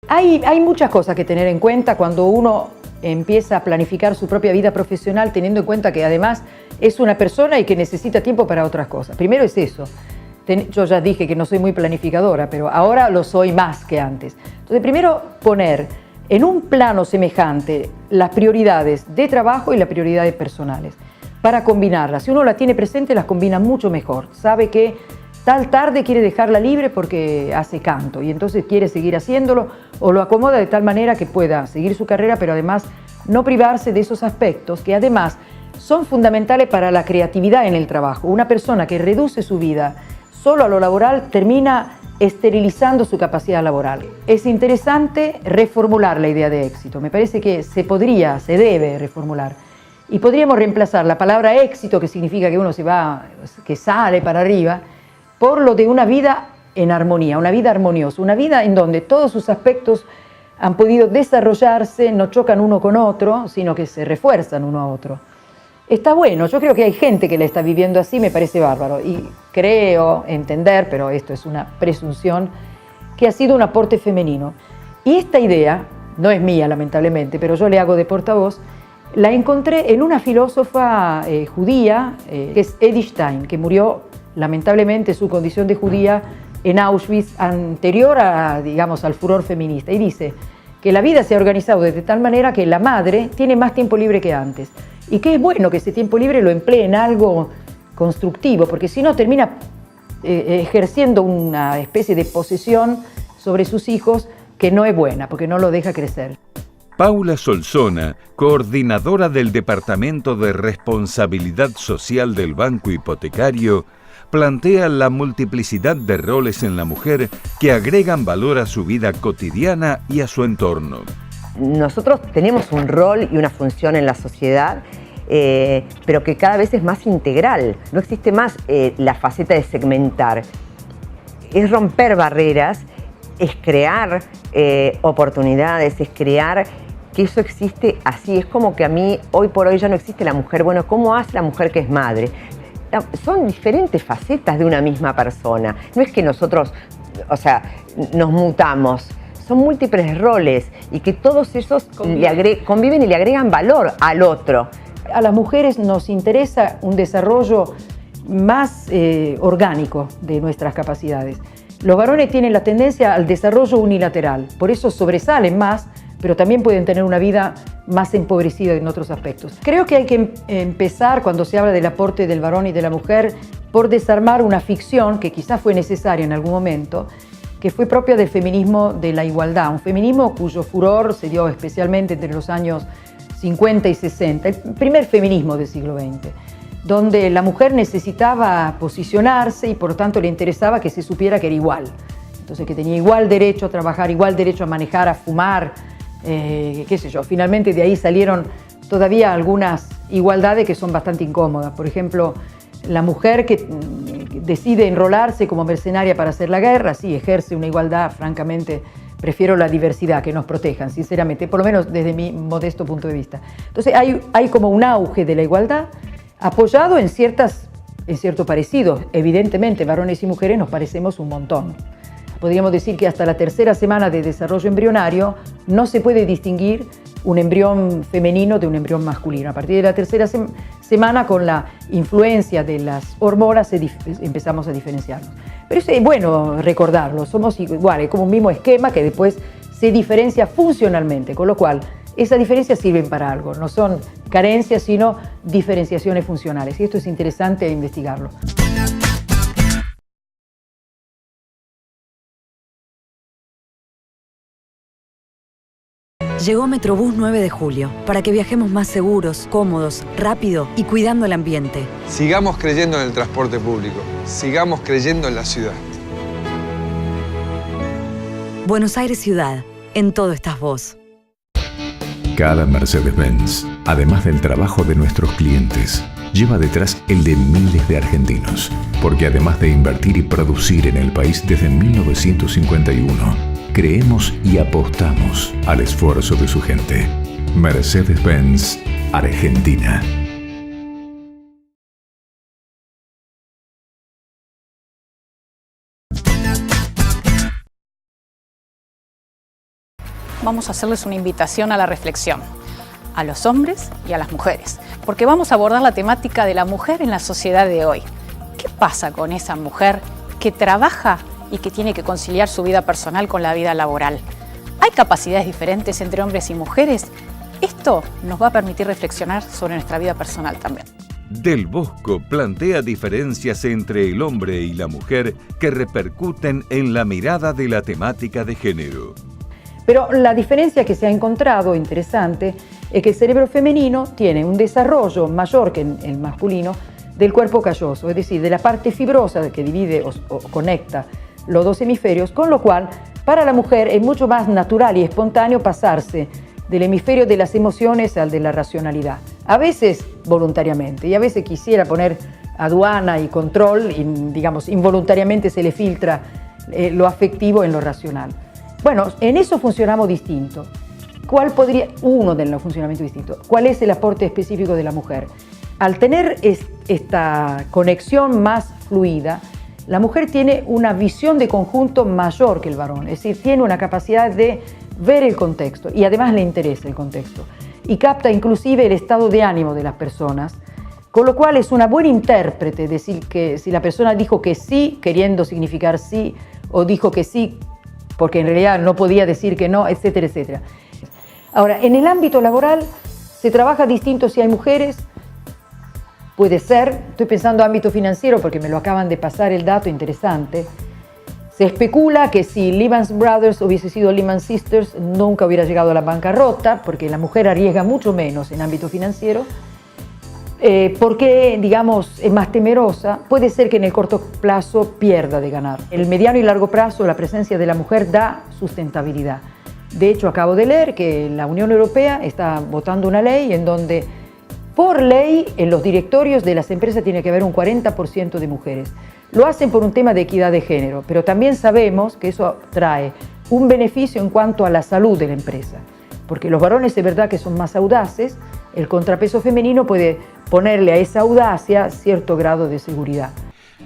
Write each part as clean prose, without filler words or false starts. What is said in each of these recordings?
Hay muchas cosas que tener en cuenta cuando uno empieza a planificar su propia vida profesional, teniendo en cuenta que además es una persona y que necesita tiempo para otras cosas. Primero es eso. Yo ya dije que no soy muy planificadora, pero ahora lo soy más que antes. Entonces, primero poner en un plano semejante las prioridades de trabajo y las prioridades personales para combinarlas. Si uno las tiene presente, las combina mucho mejor. Sabe que tal tarde quiere dejarla libre porque hace canto y entonces quiere seguir haciéndolo o lo acomoda de tal manera que pueda seguir su carrera, pero además no privarse de esos aspectos que además son fundamentales para la creatividad en el trabajo. Una persona que reduce su vida solo a lo laboral termina esterilizando su capacidad laboral. Es interesante reformular la idea de éxito. Me parece que se debe reformular. Y podríamos reemplazar la palabra éxito, que significa que uno que sale para arriba, por lo de una vida en armonía, una vida armoniosa, una vida en donde todos sus aspectos han podido desarrollarse, no chocan uno con otro, sino que se refuerzan uno a otro. Está bueno, yo creo que hay gente que la está viviendo así, me parece bárbaro, y creo entender, pero esto es una presunción, que ha sido un aporte femenino. Y esta idea, no es mía lamentablemente, pero yo le hago de portavoz, la encontré en una filósofa judía, que es Edith Stein, que murió lamentablemente su condición de judía en Auschwitz anterior al furor feminista, y dice que la vida se ha organizado de tal manera que la madre tiene más tiempo libre que antes y que es bueno que ese tiempo libre lo emplee en algo constructivo, porque si no termina ejerciendo una especie de posesión sobre sus hijos que no es buena, porque no lo deja crecer. Paula Solsona, coordinadora del Departamento de Responsabilidad Social del Banco Hipotecario, plantea la multiplicidad de roles en la mujer que agregan valor a su vida cotidiana y a su entorno. Nosotros tenemos un rol y una función en la sociedad, pero que cada vez es más integral. No existe más la faceta de segmentar. Es romper barreras, es crear oportunidades, es crear que eso existe así. Es como que a mí, hoy por hoy, ya no existe la mujer. Bueno, ¿cómo hace la mujer que es madre? Son diferentes facetas de una misma persona. No es que nosotros, nos mutamos. Son múltiples roles y que todos esos conviven y le agregan valor al otro. A las mujeres nos interesa un desarrollo más orgánico de nuestras capacidades. Los varones tienen la tendencia al desarrollo unilateral, por eso sobresalen más, pero también pueden tener una vida más empobrecida en otros aspectos. Creo que hay que empezar, cuando se habla del aporte del varón y de la mujer, por desarmar una ficción que quizás fue necesaria en algún momento, que fue propia del feminismo de la igualdad, un feminismo cuyo furor se dio especialmente entre los años 50 y 60, el primer feminismo del siglo XX, donde la mujer necesitaba posicionarse y por tanto le interesaba que se supiera que era igual. Entonces que tenía igual derecho a trabajar, igual derecho a manejar, a fumar, qué sé yo. Finalmente de ahí salieron todavía algunas igualdades que son bastante incómodas. Por ejemplo, la mujer que decide enrolarse como mercenaria para hacer la guerra, sí, ejerce una igualdad, francamente, prefiero la diversidad, que nos protejan, sinceramente, por lo menos desde mi modesto punto de vista. Entonces hay como un auge de la igualdad apoyado en cierto parecido. Evidentemente, varones y mujeres nos parecemos un montón. Podríamos decir que hasta la tercera semana de desarrollo embrionario no se puede distinguir un embrión femenino de un embrión masculino. A partir de la tercera semana, con la influencia de las hormonas, empezamos a diferenciarnos. Pero es bueno recordarlo, somos iguales, como un mismo esquema que después se diferencia funcionalmente, con lo cual esas diferencias sirven para algo, no son carencias, sino diferenciaciones funcionales. Y esto es interesante investigarlo. Llegó Metrobús 9 de julio para que viajemos más seguros, cómodos, rápido y cuidando el ambiente. Sigamos creyendo en el transporte público. Sigamos creyendo en la ciudad. Buenos Aires Ciudad. En todo estás vos. Cada Mercedes-Benz, además del trabajo de nuestros clientes, lleva detrás el de miles de argentinos. Porque además de invertir y producir en el país desde 1951, creemos y apostamos al esfuerzo de su gente. Mercedes-Benz, Argentina. vamos a hacerles una invitación a la reflexión, a los hombres y a las mujeres, porque vamos a abordar la temática de la mujer en la sociedad de hoy. ¿Qué pasa con esa mujer que trabaja y que tiene que conciliar su vida personal con la vida laboral? ¿Hay capacidades diferentes entre hombres y mujeres? Esto nos va a permitir reflexionar sobre nuestra vida personal también. Del Bosco plantea diferencias entre el hombre y la mujer que repercuten en la mirada de la temática de género. Pero la diferencia que se ha encontrado, interesante, es que el cerebro femenino tiene un desarrollo mayor que el masculino del cuerpo calloso, es decir, de la parte fibrosa que divide o conecta los dos hemisferios, con lo cual para la mujer es mucho más natural y espontáneo pasarse del hemisferio de las emociones al de la racionalidad. A veces voluntariamente y a veces quisiera poner aduana y control y, digamos, involuntariamente se le filtra lo afectivo en lo racional. Bueno, en eso funcionamos distinto. ¿Cuál podría, uno de los funcionamientos distintos? ¿Cuál es el aporte específico de la mujer? Al tener esta conexión más fluida, la mujer tiene una visión de conjunto mayor que el varón, es decir, tiene una capacidad de ver el contexto y además le interesa el contexto y capta inclusive el estado de ánimo de las personas, con lo cual es una buena intérprete decir que si la persona dijo que sí queriendo significar sí o dijo que sí porque en realidad no podía decir que no, etcétera, etcétera. Ahora, en el ámbito laboral se trabaja distinto si hay mujeres. Puede ser, estoy pensando ámbito financiero porque me lo acaban de pasar el dato interesante. Se especula que si Lehman Brothers hubiese sido Lehman Sisters nunca hubiera llegado a la bancarrota porque la mujer arriesga mucho menos en ámbito financiero. Porque, digamos, es más temerosa, puede ser que en el corto plazo pierda de ganar. En el mediano y largo plazo la presencia de la mujer da sustentabilidad. De hecho, acabo de leer que la Unión Europea está votando una ley en donde por ley, en los directorios de las empresas tiene que haber un 40% de mujeres. Lo hacen por un tema de equidad de género, pero también sabemos que eso trae un beneficio en cuanto a la salud de la empresa. Porque los varones es verdad que son más audaces, el contrapeso femenino puede ponerle a esa audacia cierto grado de seguridad.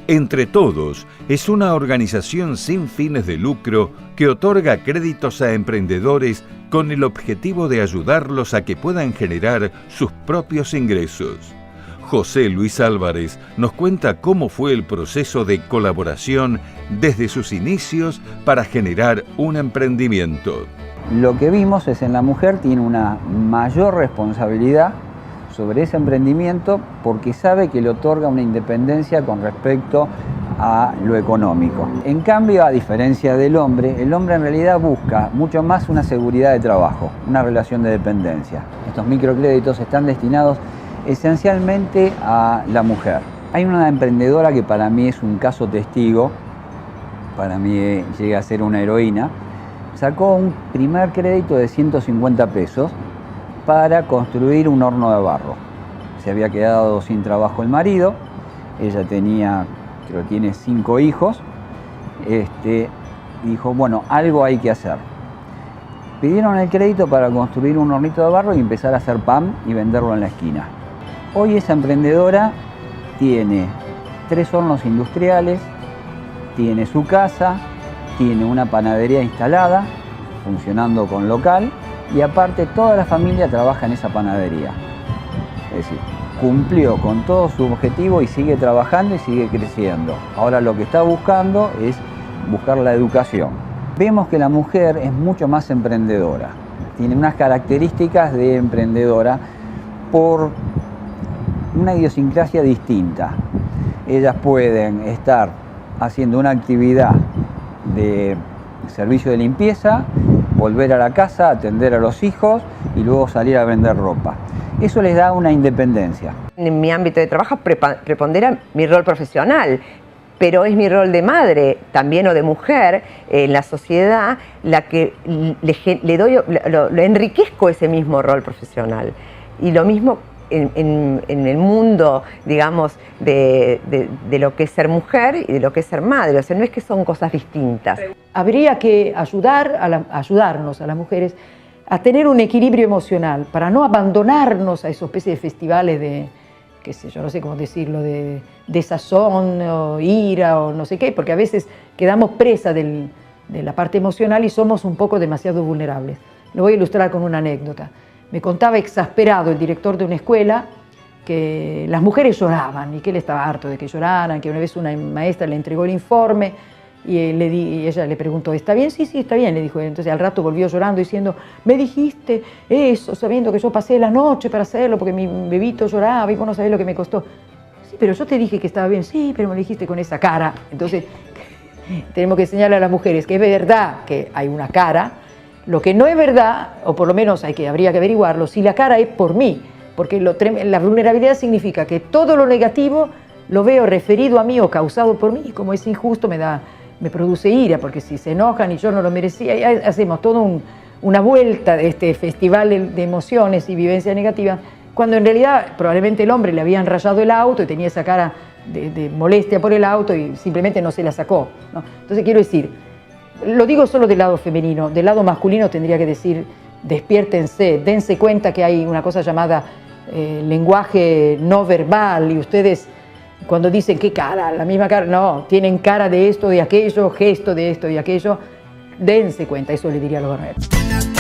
Entre Todos es una organización sin fines de lucro que otorga créditos a emprendedores con el objetivo de ayudarlos a que puedan generar sus propios ingresos. José Luis Álvarez nos cuenta cómo fue el proceso de colaboración desde sus inicios para generar un emprendimiento. Lo que vimos es en la mujer tiene una mayor responsabilidad sobre ese emprendimiento porque sabe que le otorga una independencia con respecto a lo económico. En cambio, a diferencia del hombre, el hombre en realidad busca mucho más una seguridad de trabajo, una relación de dependencia. Estos microcréditos están destinados esencialmente a la mujer. Hay una emprendedora que para mí es un caso testigo, para mí llega a ser una heroína, sacó un primer crédito de 150 pesos para construir un horno de barro. Se había quedado sin trabajo el marido, ella tiene 5 hijos, dijo, bueno, algo hay que hacer. Pidieron el crédito para construir un hornito de barro y empezar a hacer pan y venderlo en la esquina. Hoy esa emprendedora tiene 3 hornos industriales, tiene su casa, tiene una panadería instalada, funcionando con local, y aparte toda la familia trabaja en esa panadería. Es decir, cumplió con todo su objetivo y sigue trabajando y sigue creciendo. Ahora lo que está buscando es buscar la educación. Vemos que la mujer es mucho más emprendedora, tiene unas características de emprendedora por una idiosincrasia distinta. Ellas pueden estar haciendo una actividad de servicio de limpieza, volver a la casa, atender a los hijos y luego salir a vender ropa. Eso les da una independencia. En mi ámbito de trabajo prepondera mi rol profesional, pero es mi rol de madre también o de mujer en la sociedad la que le enriquezco ese mismo rol profesional. Y lo mismo en el mundo, digamos, de lo que es ser mujer y de lo que es ser madre. O sea, no es que son cosas distintas. Habría que ayudarnos a las mujeres a tener un equilibrio emocional para no abandonarnos a esos especies de festivales de, qué sé yo, no sé cómo decirlo, de desazón o ira o no sé qué, porque a veces quedamos presa de la parte emocional y somos un poco demasiado vulnerables. Lo voy a ilustrar con una anécdota. Me contaba exasperado el director de una escuela que las mujeres lloraban y que él estaba harto de que lloraran, que una vez una maestra le entregó el informe y ella le preguntó, ¿está bien? Sí, está bien, le dijo. Entonces al rato volvió llorando diciendo, me dijiste eso, sabiendo que yo pasé la noche para hacerlo porque mi bebito lloraba y vos no sabés lo que me costó. Sí, pero yo te dije que estaba bien. Sí, pero me lo dijiste con esa cara. Entonces tenemos que enseñarle a las mujeres que es verdad que hay una cara. Lo que no es verdad, o por lo menos habría que averiguarlo, si la cara es por mí, porque la vulnerabilidad significa que todo lo negativo lo veo referido a mí o causado por mí, y como es injusto me produce ira, porque si se enojan y yo no lo merecía, y hacemos toda una vuelta de este festival de emociones y vivencias negativas, cuando en realidad probablemente el hombre le habían rayado el auto y tenía esa cara de molestia por el auto y simplemente no se la sacó, ¿no? Entonces quiero decir, lo digo solo del lado femenino, del lado masculino tendría que decir, despiértense, dense cuenta que hay una cosa llamada lenguaje no verbal, y ustedes cuando dicen qué cara, la misma cara, no, tienen cara de esto, de aquello, gesto de esto y aquello, dense cuenta, eso le diría a los varones.